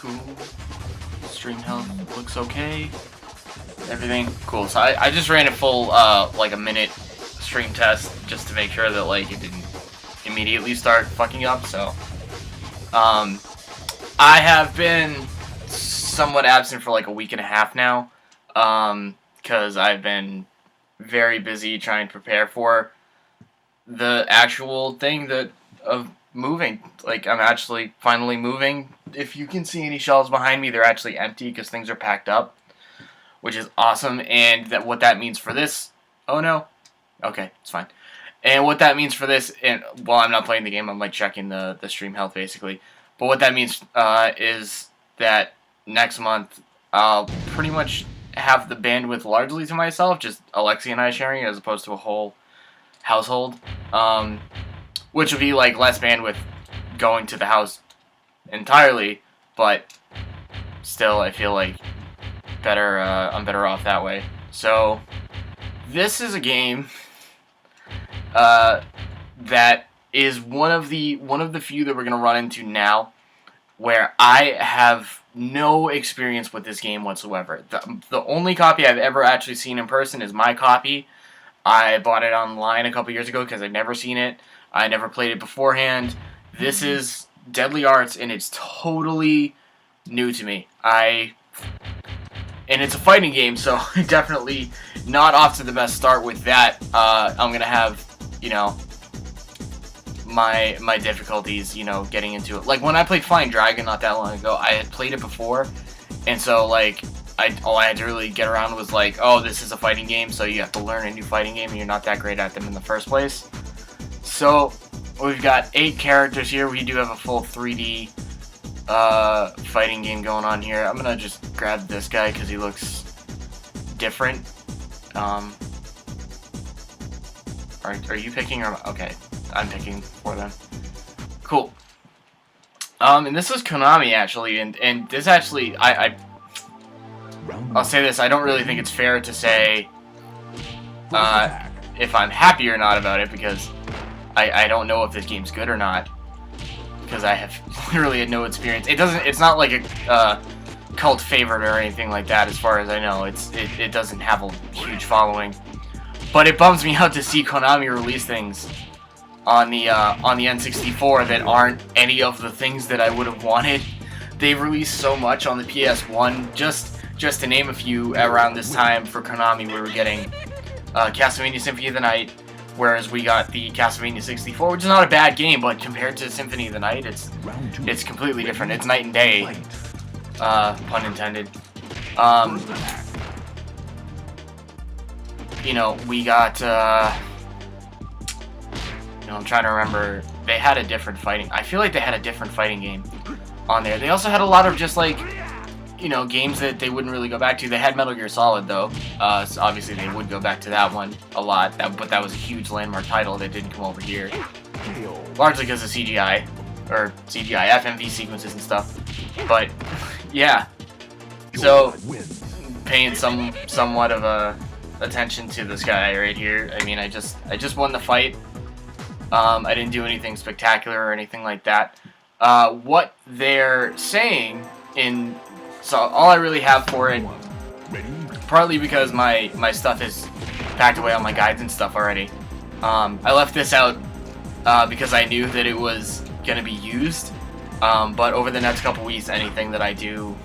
Cool. Stream health looks okay. Everything cool. So I just ran a full like a minute stream test just to make sure that like it didn't immediately start fucking up. So I have been somewhat absent for like a week and a half now, because I've been very busy trying to prepare for the actual thing of moving. Like, I'm actually finally moving. If you can see any shelves behind me, they're actually empty because things are packed up, which is awesome. And what that means for this... Oh, no. Okay, it's fine. And what that means for this... And while I'm not playing the game, I'm, like, checking the stream health, basically. But what that means is that next month I'll pretty much have the bandwidth largely to myself, just Alexi and I sharing it, as opposed to a whole household, which would be like less bandwidth going to the house entirely, but still I feel like I'm better off that way. So this is a game that is one of the few that we're gonna run into now where I have no experience with this game whatsoever. The only copy I've ever actually seen in person is my copy. I bought it online a couple years ago because I'd never seen it. I never played it beforehand. This is Deadly Arts, and it's totally new to me. And it's a fighting game, so definitely not off to the best start with that. I'm gonna have, you know, my difficulties, you know, getting into it. Like, when I played Flying Dragon not that long ago, I had played it before, and so, like, all I had to really get around was, like, oh, this is a fighting game, so you have to learn a new fighting game, and you're not that great at them in the first place. So, we've got 8 characters here. We do have a full 3D fighting game going on here. I'm gonna just grab this guy because he looks different. Are you picking or... Okay. I'm picking for them. Cool. And this is Konami, actually, and this actually, I'll say this, I don't really think it's fair to say if I'm happy or not about it, because I don't know if this game's good or not, because I have literally had no experience. It's not like a cult favorite or anything like that, as far as I know. It doesn't have a huge following, but it bums me out to see Konami release things on the N64 that aren't any of the things that I would have wanted. They've released so much on the PS1, just to name a few. Around this time for Konami, we were getting Castlevania Symphony of the Night, whereas we got the Castlevania 64, which is not a bad game, but compared to Symphony of the Night, it's completely different. It's night and day, pun intended. You know, we got you know, I'm trying to remember. They had a different fighting... I feel like they had a different fighting game on there. They also had a lot of just, like, you know, games that they wouldn't really go back to. They had Metal Gear Solid, though. So obviously they would go back to that one a lot. But that was a huge landmark title that didn't come over here. Largely because of CGI. Or CGI, FMV sequences and stuff. But, yeah. So, paying somewhat of attention to this guy right here. I mean, I just won the fight. I didn't do anything spectacular or anything like that. What they're saying so all I really have for it, partly because my stuff is packed away on my guides and stuff already. I left this out because I knew that it was going to be used. But over the next couple weeks, anything that I do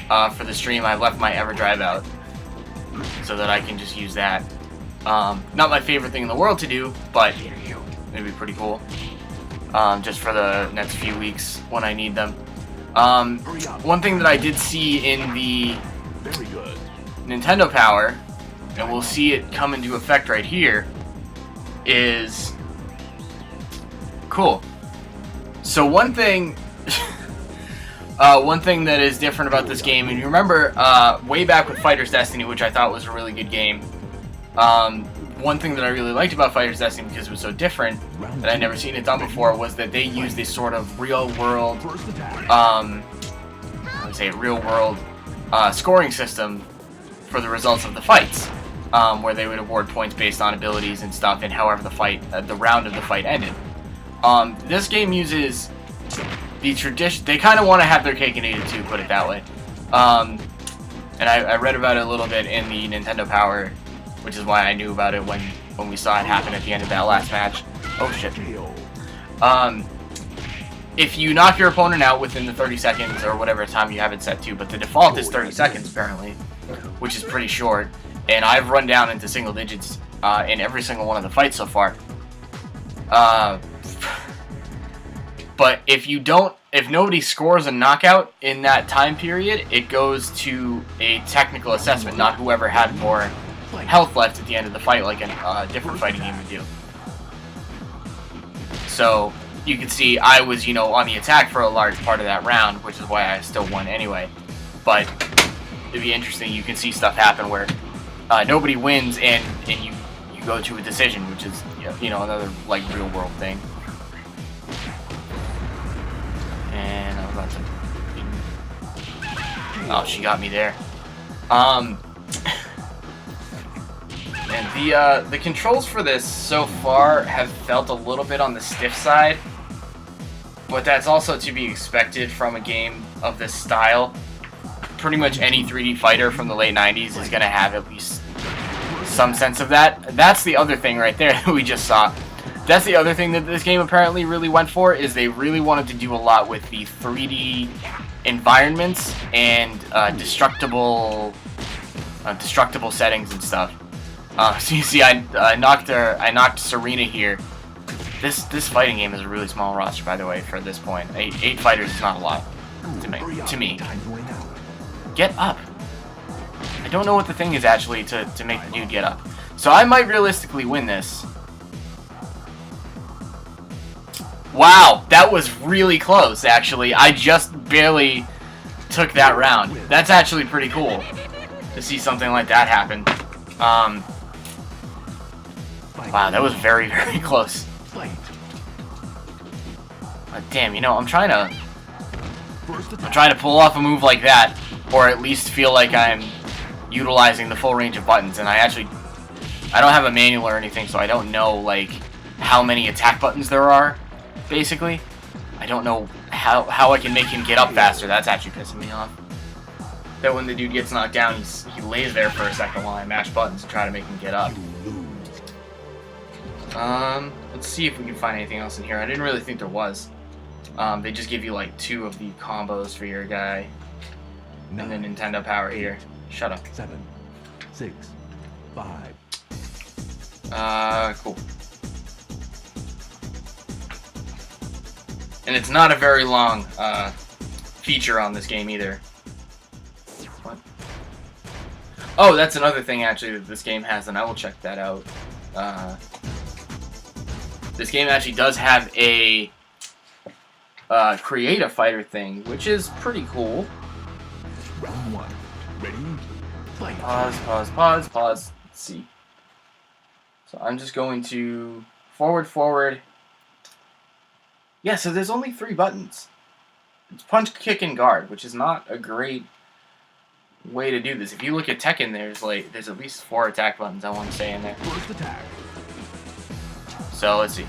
for the stream, I've left my EverDrive out so that I can just use that. Not my favorite thing in the world to do, but it'd be pretty cool. Just for the next few weeks when I need them. One thing that I did see in the Nintendo Power, and we'll see it come into effect right here, is cool. So one thing that is different about this game, and you remember way back with Fighter's Destiny, which I thought was a really good game. One thing that I really liked about Fighter's Destiny, because it was so different, that I'd never seen it done before, was that they used this sort of real-world, scoring system for the results of the fights, where they would award points based on abilities and stuff, and however the round of the fight ended. This game uses the tradition, they kind of want to have their cake and eat it too, put it that way. And I read about it a little bit in the Nintendo Power, which is why I knew about it when we saw it happen at the end of that last match. Oh shit. If you knock your opponent out within the 30 seconds or whatever time you have it set to, but the default is 30 seconds apparently, which is pretty short, and I've run down into single digits in every single one of the fights so far. But if nobody scores a knockout in that time period, it goes to a technical assessment, not whoever had more health left at the end of the fight, like a different fighting game would do. So you can see I was, on the attack for a large part of that round, which is why I still won anyway. But it'd be interesting. You can see stuff happen where nobody wins and you go to a decision, which is another like real world thing. And I'm about to. Oh, she got me there. And the controls for this so far have felt a little bit on the stiff side, but that's also to be expected from a game of this style. Pretty much any 3D fighter from the late 90s is going to have at least some sense of that. That's the other thing right there that we just saw. That's the other thing that this game apparently really went for, is they really wanted to do a lot with the 3D environments and destructible settings and stuff. So you see, I knocked Serena here. This fighting game is a really small roster, by the way, for this point. 8 fighters is not a lot to me. Get up. I don't know what the thing is actually to make the dude get up. So I might realistically win this. Wow, that was really close, actually. I just barely took that round. That's actually pretty cool to see something like that happen. Wow, that was very, very close. Damn, I'm trying to pull off a move like that, or at least feel like I'm utilizing the full range of buttons, and I don't have a manual or anything, so I don't know, like, how many attack buttons there are, basically. I don't know how I can make him get up faster. That's actually pissing me off. That when the dude gets knocked down, he lays there for a second while I mash buttons to try to make him get up. Let's see if we can find anything else in here. I didn't really think there was. They just give you like 2 of the combos for your guy. And then Nintendo Power here. Shut up. 7, 6, 5. Cool. And it's not a very long feature on this game either. What? Oh, that's another thing actually that this game has, and I will check that out. This game actually does have a create a fighter thing, which is pretty cool. Round 1. Ready? Fight. Pause. Let's see. So I'm just going to forward. Yeah, so there's only 3 buttons. It's punch, kick, and guard, which is not a great way to do this. If you look at Tekken, there's at least 4 attack buttons, I want to say, in there. First attack. So let's see.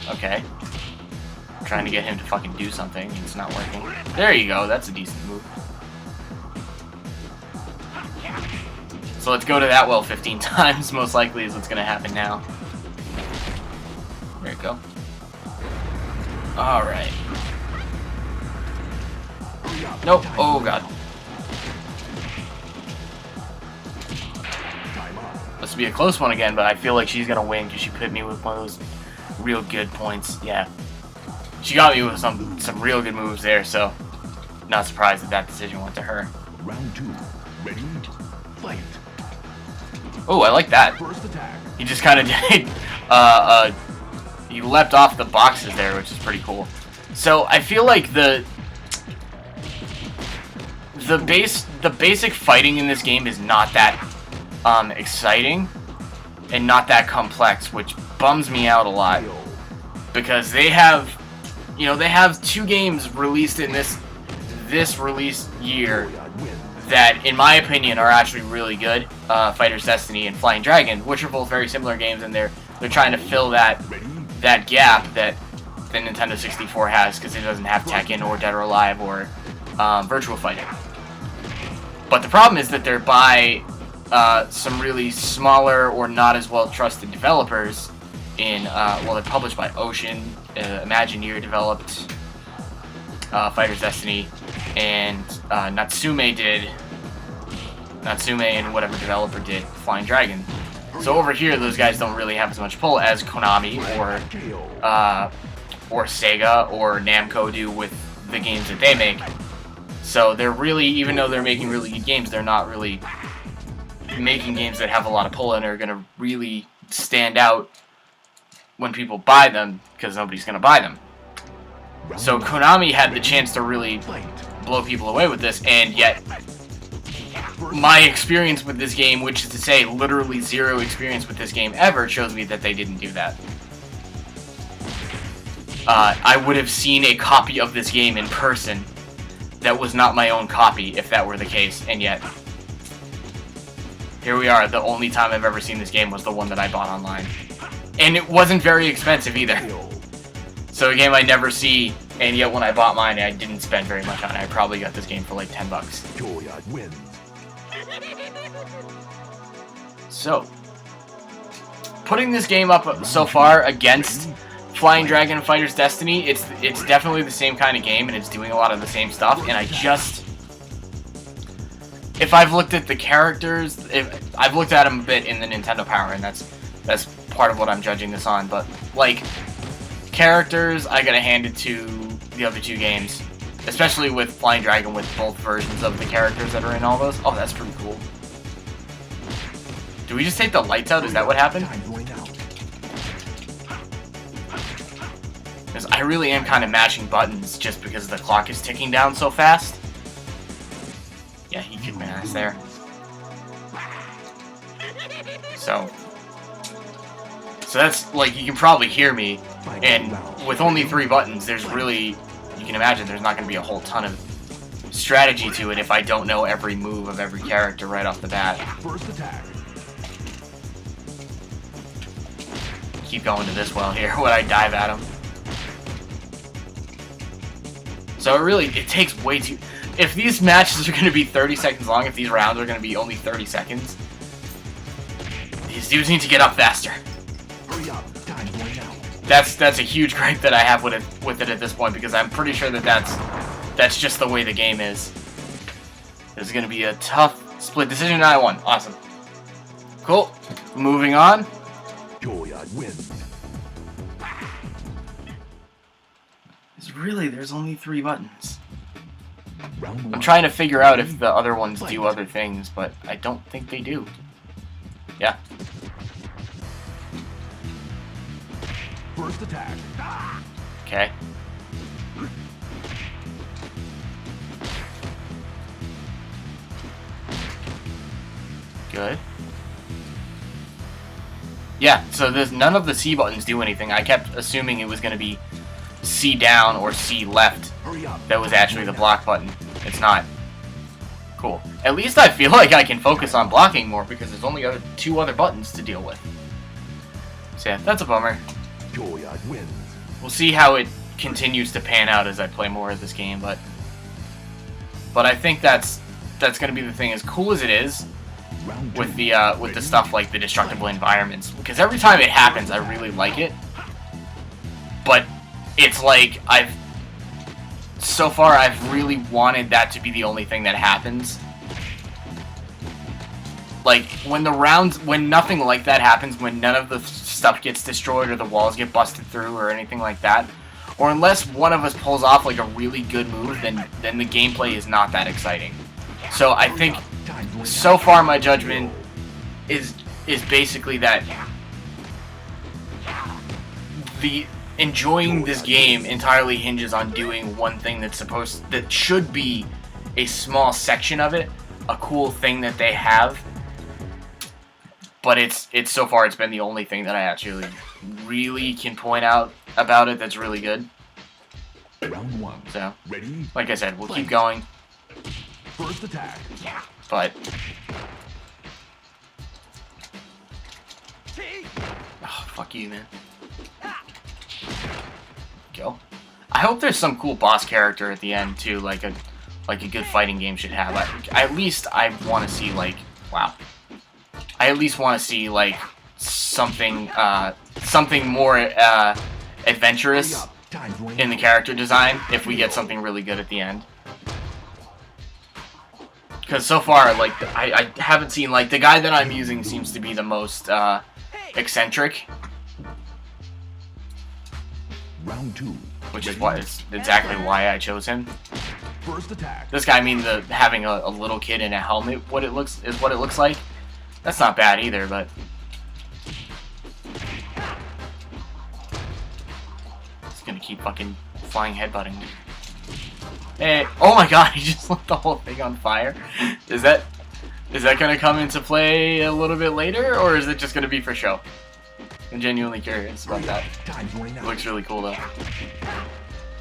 Okay. I'm trying to get him to fucking do something, and it's not working. There you go, that's a decent move. So let's go to that well 15 times, most likely is what's going to happen now. There you go. Alright. Nope. Oh, God. Must be a close one again, but I feel like she's going to win because she put me with one of those real good points. Yeah. She got me with some real good moves there, so not surprised that decision went to her. Round 2. Ready? Fight. Oh, I like that. First attack. He just kind of did he leapt off the boxes there, which is pretty cool. So I feel like the basic fighting in this game is not that exciting and not that complex, which bums me out a lot because they have 2 games released in this release year that, in my opinion, are actually really good. Fighter's Destiny and Flying Dragon, which are both very similar games, and they're trying to fill that gap that the Nintendo 64 has, because it doesn't have Tekken or Dead or Alive or Virtua Fighter. But the problem is that they're by some really smaller or not as well trusted developers. Well, they're published by Ocean, Imagineer developed Fighter's Destiny, and Natsume and whatever developer did Flying Dragon. So over here, those guys don't really have as much pull as Konami or Sega or Namco do with the games that they make. So they're really, even though they're making really good games, they're not really making games that have a lot of pull and are going to really stand out when people buy them, because nobody's going to buy them. So Konami had the chance to really blow people away with this, and yet my experience with this game, which is to say literally zero experience with this game ever, shows me that they didn't do that. I would have seen a copy of this game in person that was not my own copy if that were the case, and yet here we are. The only time I've ever seen this game was the one that I bought online. And it wasn't very expensive either. So a game I never see, and yet when I bought mine, I didn't spend very much on it. I probably got this game for like $10. So, putting this game up so far against Flying Dragon and Fighter's Destiny, it's definitely the same kind of game, and it's doing a lot of the same stuff, and if I've looked at the characters, I've looked at them a bit in the Nintendo Power, and that's part of what I'm judging this on, but, like, characters, I gotta hand it to the other two games, especially with Flying Dragon with both versions of the characters that are in all those. Oh, that's pretty cool. Do we just take the lights out? Is that what happened? Because I really am kind of mashing buttons just because the clock is ticking down so fast. Yeah, he kicked my ass there. So that's, like, you can probably hear me, and with only 3 buttons, there's really, you can imagine there's not going to be a whole ton of strategy to it if I don't know every move of every character right off the bat. First attack. Keep going to this well here when I dive at him. So it takes way too... If these matches are going to be 30 seconds long, if these rounds are going to be only 30 seconds, these dudes need to get up faster. Hurry up. Time going out. That's a huge gripe that I have with it at this point, because I'm pretty sure that that's just the way the game is. It's going to be a tough split decision, and I won. Awesome. Cool. Moving on. Joyard wins. There's only 3 buttons. Round 1. I'm trying to figure out if the other ones do other things, but I don't think they do. Yeah. First attack. Okay. Good. Yeah, so there's none of the C buttons do anything. I kept assuming it was going to be C down or C left. Hurry up. That was actually the block button. It's not. Cool. At least I feel like I can focus on blocking more because there's only 2 other buttons to deal with. So yeah, that's a bummer. Joyard wins. We'll see how it continues to pan out as I play more of this game, but I think that's going to be the thing. As cool as it is Round 2. with the stuff like the destructible environments, because every time it happens, I really like it. But it's like so far I've really wanted that to be the only thing that happens. Like, when nothing like that happens, when none of the stuff gets destroyed or the walls get busted through or anything like that, or unless one of us pulls off like a really good move, then the gameplay is not that exciting. So I think so far my judgment is basically that enjoying this game entirely hinges on doing one thing that should be a small section of it, a cool thing that they have. But it's so far it's been the only thing that I actually really can point out about it that's really good. Round 1. So, Ready? like I said, we'll keep going. First attack. But oh, fuck you, man. go. I hope there's some cool boss character at the end too, like a good fighting game should have. At least I want to see like, wow. I at least want to see like something more adventurous in the character design if we get something really good at the end. Because so far, like, I haven't seen, like, the guy that I'm using seems to be the most eccentric. Round 2. Which is why it's exactly why I chose him. First attack. This guy, I mean, having a little kid in a helmet, what it looks like. That's not bad either, but it's gonna keep fucking flying headbutting me. Hey, oh my god, he just lit the whole thing on fire. Is that gonna come into play a little bit later, or is it just gonna be for show? I'm genuinely curious about that. It looks really cool though.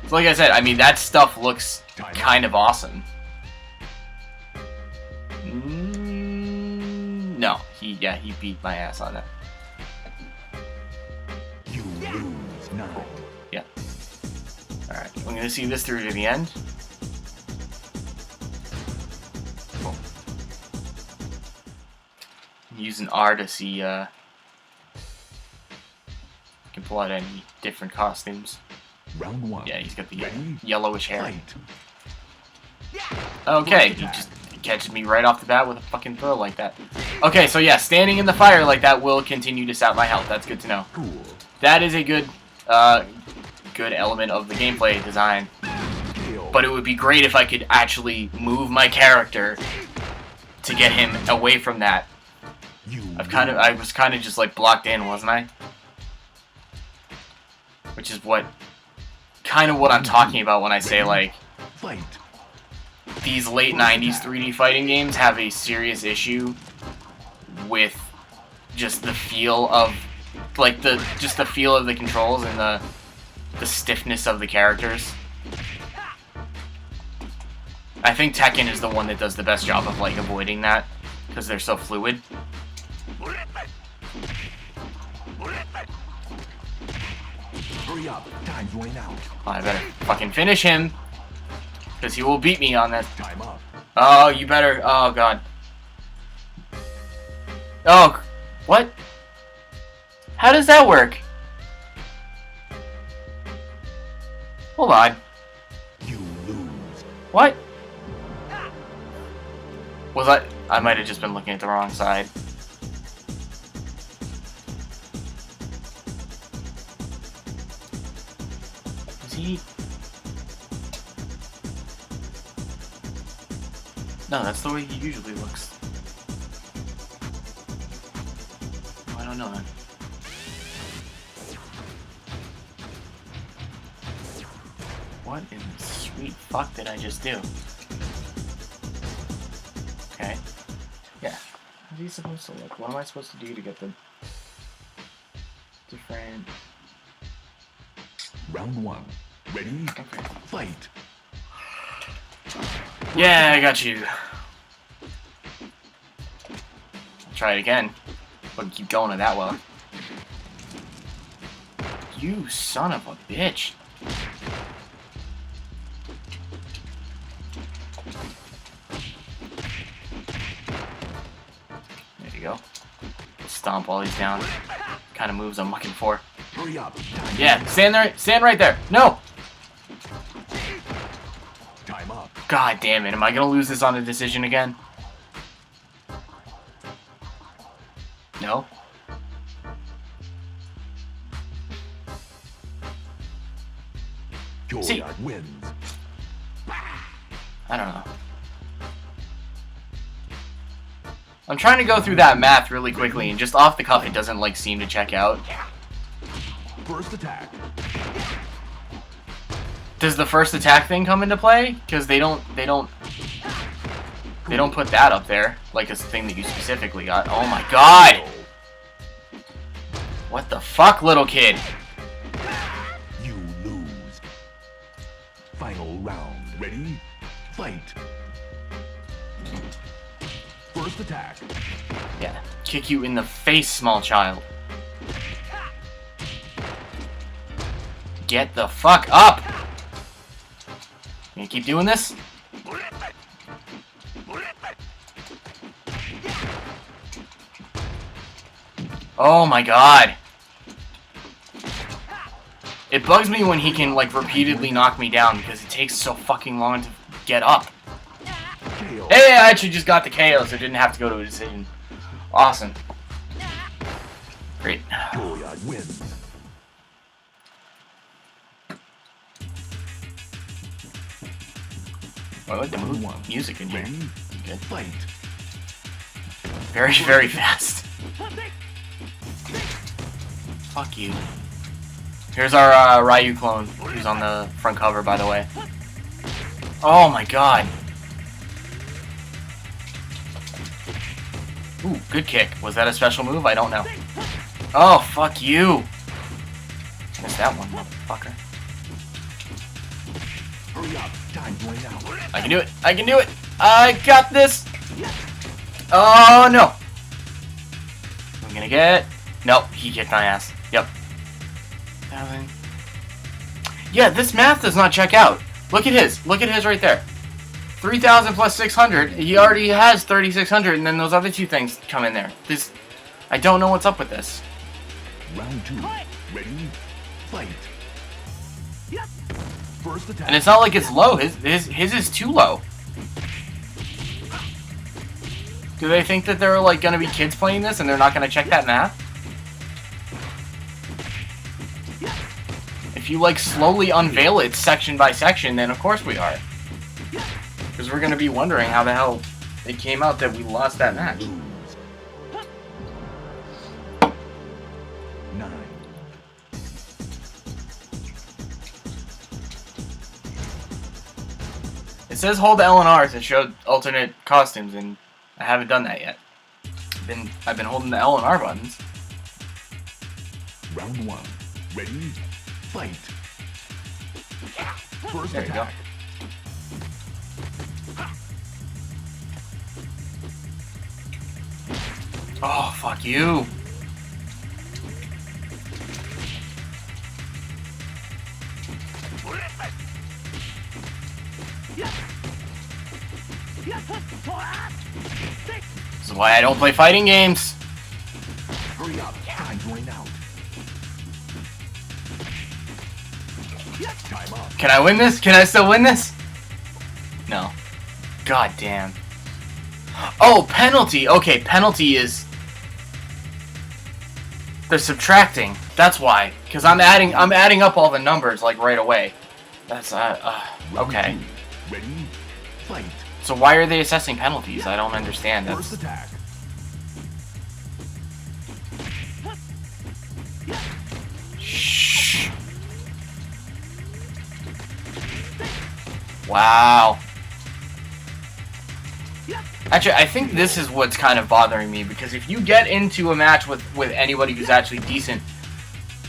So like I said, I mean that stuff looks kind of awesome. No, he beat my ass on that. You lose 9. Yeah. Alright, I'm gonna see this through to the end. Using R to see I can pull out any different costumes. Round 1. Yeah, he's got the Ready? yellowish hair. Fight. Okay, he just catches me right off the bat with a fucking throw like that. Okay, so yeah, standing in the fire like that will continue to sap my health. That's good to know. Cool. That is a good element of the gameplay design. But it would be great if I could actually move my character to get him away from that. I was kind of just like blocked in, wasn't I? Which is kind of what I'm talking about when I say like Fight. these late 90s 3D fighting games have a serious issue with just the feel of like the feel of the controls and the stiffness of the characters. I think Tekken is the one that does the best job of like avoiding that because they're so fluid. Hurry up. Time's running out. I better fucking finish him because he will beat me on that. Time up. Oh, you better. Oh, God. Oh, what? How does that work? Hold on. You lose. What? Was I might have just been looking at the wrong side. Is he? No, that's the way he usually looks. Oh, I don't know then. What in the sweet fuck did I just do? Okay. Yeah. How is he supposed to look? What am I supposed to do to get the different... Round 1. Ready? Okay. Fight. Yeah, I got you. I'll try it again. Wouldn't keep going that well. You son of a bitch. There you go. Stomp while he's down. Kind of moves I'm looking for. Hurry up. Yeah, stand there. Stand right there. No! Time up. God damn it. Am I going to lose this on a decision again? No? See. Joyard wins. I don't know. I'm trying to go through that math really quickly, and just off the cuff, it doesn't like seem to check out. First attack. Does the first attack thing come into play? Because they don't put that up there like it's the thing that you specifically got. Oh my god! What the fuck, little kid? You lose. Final round. Ready? Fight. First attack. Yeah, kick you in the face, small child. Get the fuck up! You gonna keep doing this? Oh my god. It bugs me when he can, like, repeatedly knock me down because it takes so fucking long to get up. Hey, I actually just got the KO, so I didn't have to go to a decision. Awesome. Great. Julia wins. I like the music in here. Ready? Good. Fight. Very, very fast. Fuck you. Here's our Ryu clone, who's on the front cover, by the way. Oh my god. Ooh, good kick. Was that a special move? I don't know. Oh, fuck you. Missed that one, motherfucker. Hurry up. Time's running out. I can do it. I can do it. I got this. Oh, no. I'm gonna get... Nope, he kicked my ass. Yep. Yeah, this math does not check out. Look at his. Look at his right there. 3,000 plus 600. He already has 3,600, and then those other two things come in there. This... I don't know what's up with this. Round 2. Ready? Fight. First attack. And it's not like it's low. His is too low. Do they think that there are, like, gonna be kids playing this and they're not gonna check that math? If you, like, slowly unveil it section by section, then of course we are. Because we're gonna be wondering how the hell it came out that we lost that match. 9. It says hold L and R to show alternate costumes, and I haven't done that yet. I've been holding the L and R buttons. Round 1. Ready? Fight. First There you go. attack. Oh, fuck you. This is why I don't play fighting games. Hurry up. Time's running out. Time up. Can I win this? Can I still win this? No. God damn. Oh, penalty. Okay, penalty is... They're subtracting. That's why. Because I'm adding up all the numbers, like, right away. That's, okay. Round 2. Ready? Fight. So why are they assessing penalties? I don't understand. First That's... attack. Shh. Wow. Actually, I think this is what's kind of bothering me, because if you get into a match with anybody who's actually decent,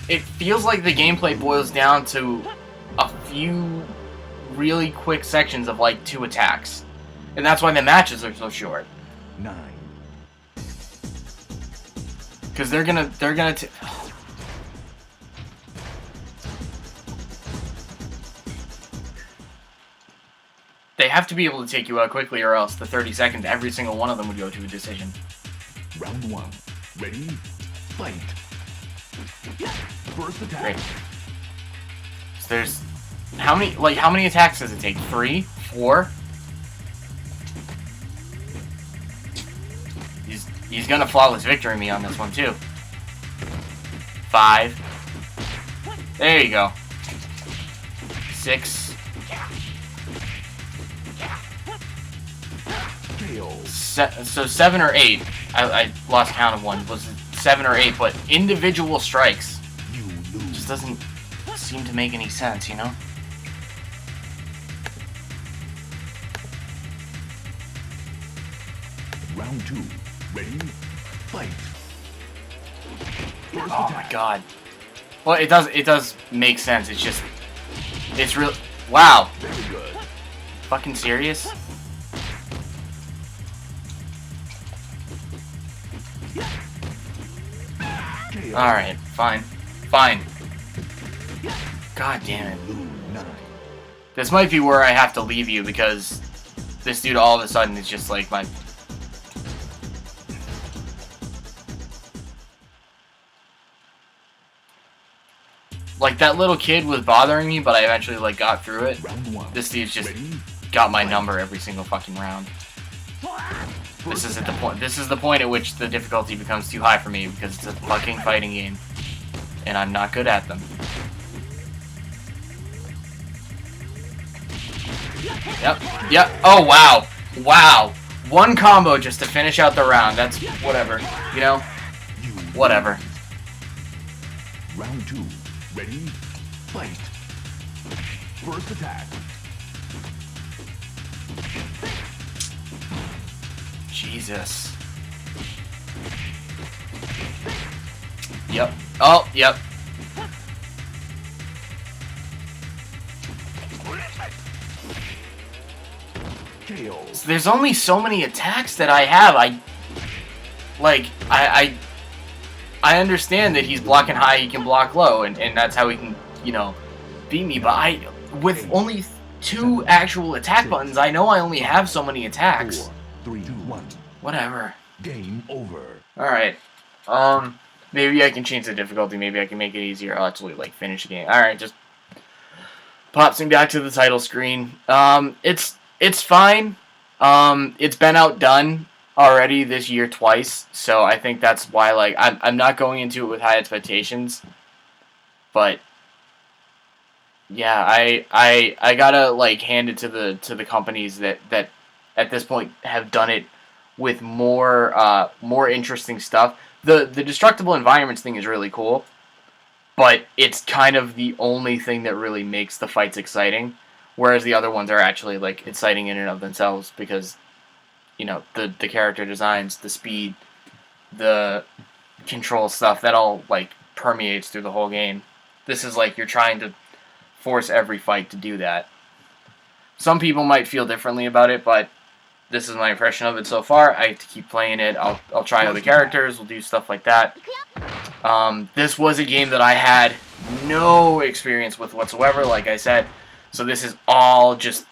it feels like the gameplay boils down to a few really quick sections of like 2 attacks. And that's why the matches are so short. 9. Because they're gonna they have to be able to take you out quickly, or else the 30 seconds, every single one of them would go to a decision. Round 1. Ready? Fight. First attack. Great. So there's how many attacks does it take? 3? 4? He's gonna flawless victory me on this one too. 5. There you go. 6. KO. So 7 or 8. I lost count of one. Was it 7 or 8? But individual strikes You lose. just doesn't seem to make any sense, you know? Round 2. Ready? Fight. First Oh attack. my god. Well, it does make sense. It's just, it's real. Wow. Very good. Fucking serious? KO. Alright, fine. Fine. God damn it. Lose 9. This might be where I have to leave you because this dude all of a sudden is just like my... Like, that little kid was bothering me, but I eventually, like, got through it. Round 1. This dude's just Ready? got my Fight. number every single fucking round. This is at the point. This is the point at which the difficulty becomes too high for me because it's a fucking fighting game, and I'm not good at them. Yep. Yep. Oh wow. Wow. One combo just to finish out the round. That's whatever. You know. You Whatever. Round 2. Ready? Fight. First attack. Jesus. Yep. Oh. Yep. KO. There's only so many attacks that I have. I understand that he's blocking high, he can block low, and that's how he can, you know, beat me. But with only 2 actual attack buttons, I know I only have so many attacks. 4, 3, 1. Whatever. Game over. Alright. Maybe I can change the difficulty. Maybe I can make it easier. I'll actually, like, finish the game. Alright, just pops me back to the title screen. It's fine. It's been outdone already this year twice, so I think that's why, like, I'm not going into it with high expectations. But yeah, I gotta, like, hand it to the companies that at this point have done it with more interesting stuff. The destructible environments thing is really cool, but it's kind of the only thing that really makes the fights exciting. Whereas the other ones are actually, like, exciting in and of themselves because, you know, the character designs, the speed, the control stuff, that all, like, permeates through the whole game. This is like you're trying to force every fight to do that. Some people might feel differently about it, but this is my impression of it so far. I have to keep playing it. I'll try other characters. We'll do stuff like that. This was a game that I had no experience with whatsoever, like I said. So this is all just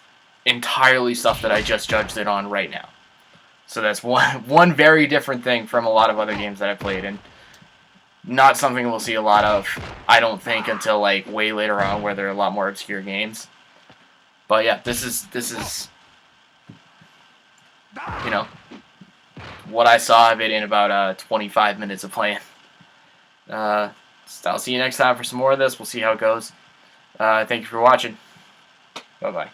entirely stuff that I just judged it on right now. So that's one very different thing from a lot of other games that I played, and not something we'll see a lot of, I don't think, until like way later on where there are a lot more obscure games. But yeah, this is you know, what I saw of it in about 25 minutes of playing. I'll see you next time for some more of this. We'll see how it goes. Thank you for watching. Bye-bye.